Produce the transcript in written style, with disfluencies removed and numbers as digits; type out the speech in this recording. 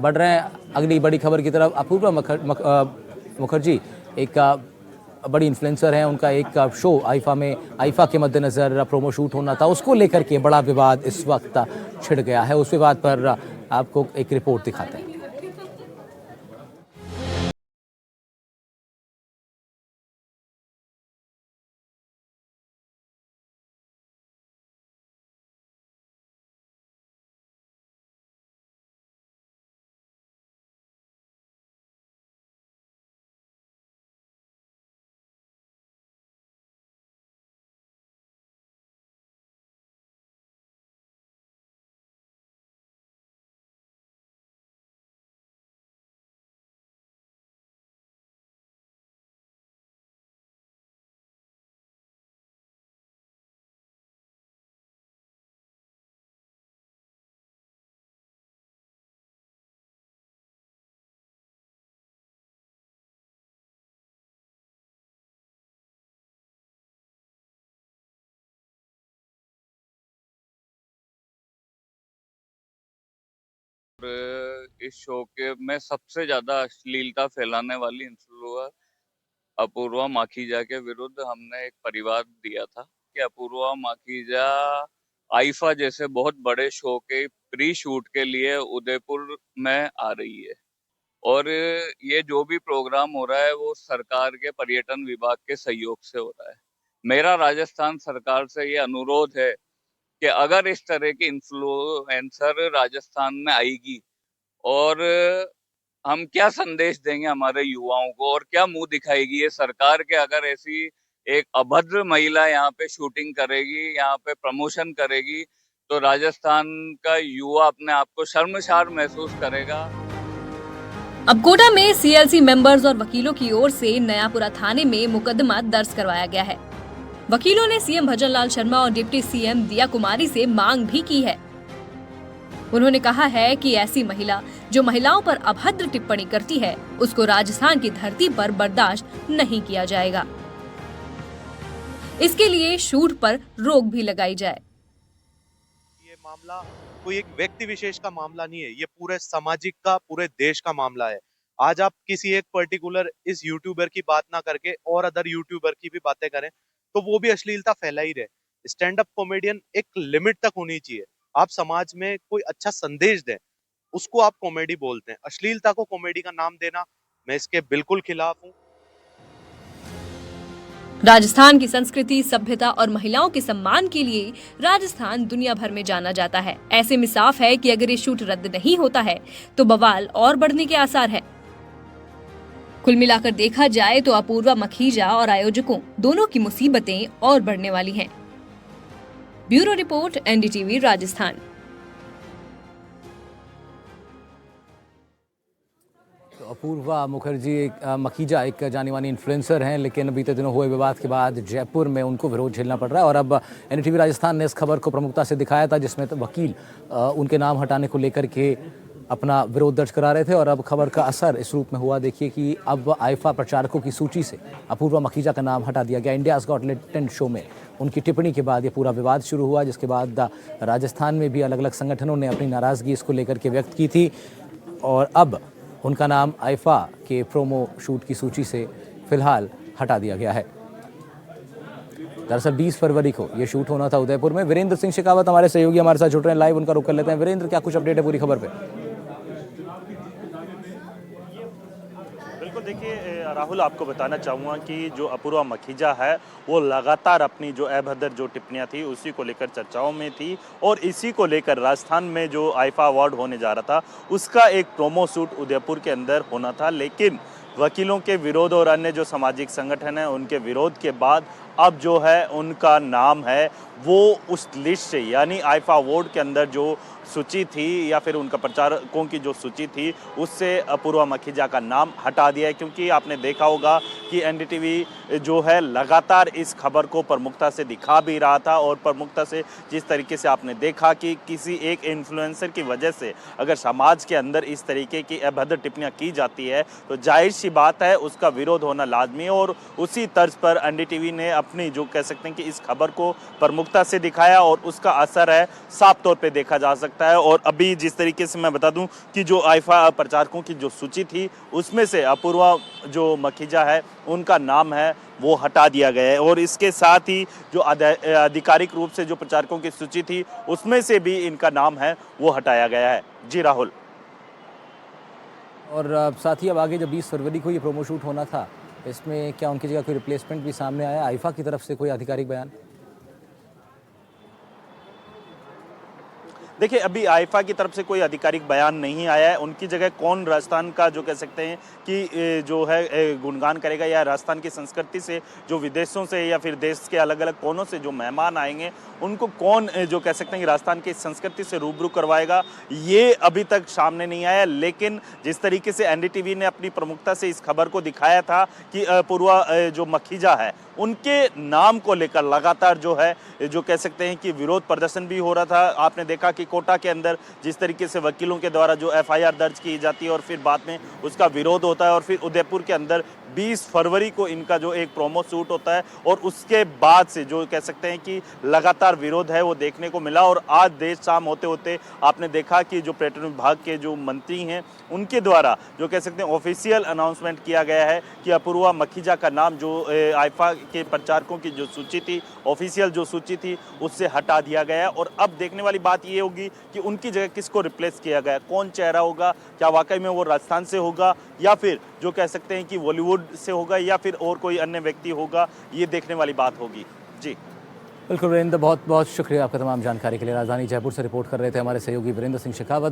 बढ़ रहे हैं अगली बड़ी खबर की तरफ। अपूर्वा मुखर्जी एक बड़ी इन्फ्लुएंसर हैं, उनका एक शो आईफा के मद्देनज़र प्रोमो शूट होना था, उसको लेकर के बड़ा विवाद इस वक्त छिड़ गया है। उस विवाद पर आपको एक रिपोर्ट दिखाते हैं। इस शो के में सबसे ज्यादा अश्लीलता फैलाने वाली इन्फ्लुएंसर अपूर्वा माखीजा के विरुद्ध हमने एक परिवाद दिया था कि अपूर्वा माखीजा आईफा जैसे बहुत बड़े शो के प्री शूट के लिए उदयपुर में आ रही है, और ये जो भी प्रोग्राम हो रहा है वो सरकार के पर्यटन विभाग के सहयोग से हो रहा है। मेरा राजस्थान सरकार से ये अनुरोध है कि अगर इस तरह की इन्फ्लुएंसर राजस्थान में आएगी, और हम क्या संदेश देंगे हमारे युवाओं को, और क्या मुंह दिखाएगी ये सरकार के, अगर ऐसी एक अभद्र महिला यहाँ पे शूटिंग करेगी, यहाँ पे प्रमोशन करेगी, तो राजस्थान का युवा अपने आप को शर्मसार महसूस करेगा। अब कोटा में सीएलसी मेंबर्स और वकीलों की ओर से नयापुरा थाने में मुकदमा दर्ज करवाया गया है। वकीलों ने सीएम भजनलाल शर्मा और डिप्टी सीएम दिया कुमारी से मांग भी की है। उन्होंने कहा है कि ऐसी महिला जो महिलाओं पर अभद्र टिप्पणी करती है, उसको राजस्थान की धरती पर बर्दाश्त नहीं किया जाएगा। इसके लिए शूट पर रोक भी लगाई जाए। ये मामला कोई एक व्यक्ति विशेष का मामला नहीं है, ये पूरे सामाजिक का, पूरे देश का मामला है। आज आप किसी एक पर्टिकुलर इस यूट्यूबर की बात ना करके और अदर यूट्यूबर की भी बातें करें तो वो भी अश्लीलता फैला ही रहे। स्टैंड अप कॉमेडियन एक लिमिट तक होनी चाहिए। आप समाज में कोई अच्छा संदेश दें, उसको आप कॉमेडी बोलते हैं। अश्लीलता को कॉमेडी का नाम देना, मैं इसके बिल्कुल खिलाफ हूँ। राजस्थान की संस्कृति, सभ्यता और महिलाओं के सम्मान के लिए राजस्थान दुनिया भर में जाना जाता है। ऐसे में साफ है कि अगर ये शूट रद्द नहीं होता है तो बवाल और बढ़ने के आसार है। कुल मिलाकर देखा जाए तो अपूर्वा मखीजा और आयोजकों दोनों की मुसीबतें और बढ़ने वाली हैं। Bureau report, NDTV Rajasthan. Apurva Mukherjee Makhija एक जानी मानी इन्फ्लुएंसर हैं, लेकिन बीते दिनों हुए विवाद के बाद जयपुर में उनको विरोध झेलना पड़ रहा है। और अब एनडीटीवी राजस्थान ने इस खबर को प्रमुखता से दिखाया था, जिसमें वकील उनके नाम हटाने को लेकर के अपना विरोध दर्ज करा रहे थे। और अब खबर का असर इस रूप में हुआ, देखिए कि अब आईफा प्रचारकों की सूची से अपूर्वा मखीजा का नाम हटा दिया गया। इंडियाज़ गॉट टैलेंट शो में उनकी टिप्पणी के बाद ये पूरा विवाद शुरू हुआ, जिसके बाद राजस्थान में भी अलग अलग संगठनों ने अपनी नाराज़गी इसको लेकर के व्यक्त की थी। और अब उनका नाम आईफा के प्रोमो शूट की सूची से फिलहाल हटा दिया गया है। दरअसल 20 फरवरी को ये शूट होना था उदयपुर में। वीरेंद्र सिंह शेखावत हमारे सहयोगी हमारे साथ जुड़ रहे हैं लाइव, उनका रुख कर लेते हैं। वीरेंद्र, क्या कुछ अपडेट है पूरी खबर पे? बिल्कुल, देखिए राहुल, आपको बताना चाहूँगा कि जो अपूर्वा मखीजा है वो लगातार अपनी जो अभद्र जो टिप्पणियाँ थी उसी को लेकर चर्चाओं में थी, और इसी को लेकर राजस्थान में जो आईफा अवार्ड होने जा रहा था उसका एक प्रोमो शूट उदयपुर के अंदर होना था। लेकिन वकीलों के विरोध और अन्य जो सामाजिक संगठन हैं उनके विरोध के बाद अब जो है उनका नाम है वो उस लिस्ट से, यानी आईफा अवार्ड के अंदर जो सूची थी या फिर उनका प्रचारकों की जो सूची थी उससे अपूर्वा मखीजा का नाम हटा दिया है। क्योंकि आपने देखा होगा कि एनडीटीवी जो है लगातार इस खबर को प्रमुखता से दिखा भी रहा था, और प्रमुखता से जिस तरीके से आपने देखा कि किसी एक इन्फ्लुएंसर की वजह से अगर समाज के अंदर इस तरीके की अभद्र टिप्पणियां की जाती है तो जाहिर सी बात है उसका विरोध होना लाजमी है। और उसी तर्ज पर एनडीटीवी ने अपनी जो कह सकते हैं कि इस खबर को प्रमुखता से दिखाया, और उसका असर है साफ तौर पर देखा जा सकता है। सकता है। और अभी जिस तरीके से मैं बता दूं कि जो आईफा प्रचारकों की जो सूची थी उसमें से अपूर्वा जो मखीजा है उनका नाम है वो हटा दिया गया है, और इसके साथ ही जो आधिकारिक रूप से जो प्रचारकों की सूची थी उसमें से भी इनका नाम है वो हटाया गया है। जी राहुल। और साथ ही अब आगे जब 20 फरवरी को ये प्रोमो शूट होना था, इसमें क्या उनकी जगह कोई रिप्लेसमेंट भी सामने आया, आईफा की तरफ से कोई आधिकारिक बयान? देखिए, अभी आईफा की तरफ से कोई आधिकारिक बयान नहीं आया है। उनकी जगह कौन राजस्थान का जो कह सकते हैं कि जो है गुणगान करेगा, या राजस्थान की संस्कृति से जो विदेशों से या फिर देश के अलग अलग कोनों से जो मेहमान आएंगे उनको कौन जो कह सकते हैं कि राजस्थान की संस्कृति से रूबरू करवाएगा, ये अभी तक सामने नहीं आया। लेकिन जिस तरीके से एनडीटीवी ने अपनी प्रमुखता से इस खबर को दिखाया था कि अपूर्वा जो मखीजा है उनके नाम को लेकर लगातार जो है जो कह सकते हैं कि विरोध प्रदर्शन भी हो रहा था। आपने देखा कि कोटा के अंदर जिस तरीके से वकीलों के द्वारा जो एफआईआर दर्ज की जाती है और फिर बाद में उसका विरोध होता है, और फिर उदयपुर के अंदर 20 फरवरी को इनका जो एक प्रोमो शूट होता है, और उसके बाद से जो कह सकते हैं कि लगातार विरोध है वो देखने को मिला। और आज देर शाम होते होते आपने देखा कि जो पर्यटन विभाग के जो मंत्री हैं उनके द्वारा जो कह सकते हैं ऑफिशियल अनाउंसमेंट किया गया है कि अपूर्वा मखीजा का नाम जो आईफा के प्रचारकों की जो सूची थी, ऑफिशियल जो सूची थी, उससे हटा दिया गया है। और अब देखने वाली बात ये होगी कि उनकी जगह किसको रिप्लेस किया गया, कौन चेहरा होगा, क्या वाकई में वो राजस्थान से होगा या फिर जो कह सकते हैं कि बॉलीवुड से होगा या फिर और कोई अन्य व्यक्ति होगा, ये देखने वाली बात होगी। जी बिल्कुल वीरेंद्र, बहुत बहुत शुक्रिया आपका तमाम जानकारी के लिए। राजधानी जयपुर से रिपोर्ट कर रहे थे हमारे सहयोगी वीरेंद्र सिंह शेखावत।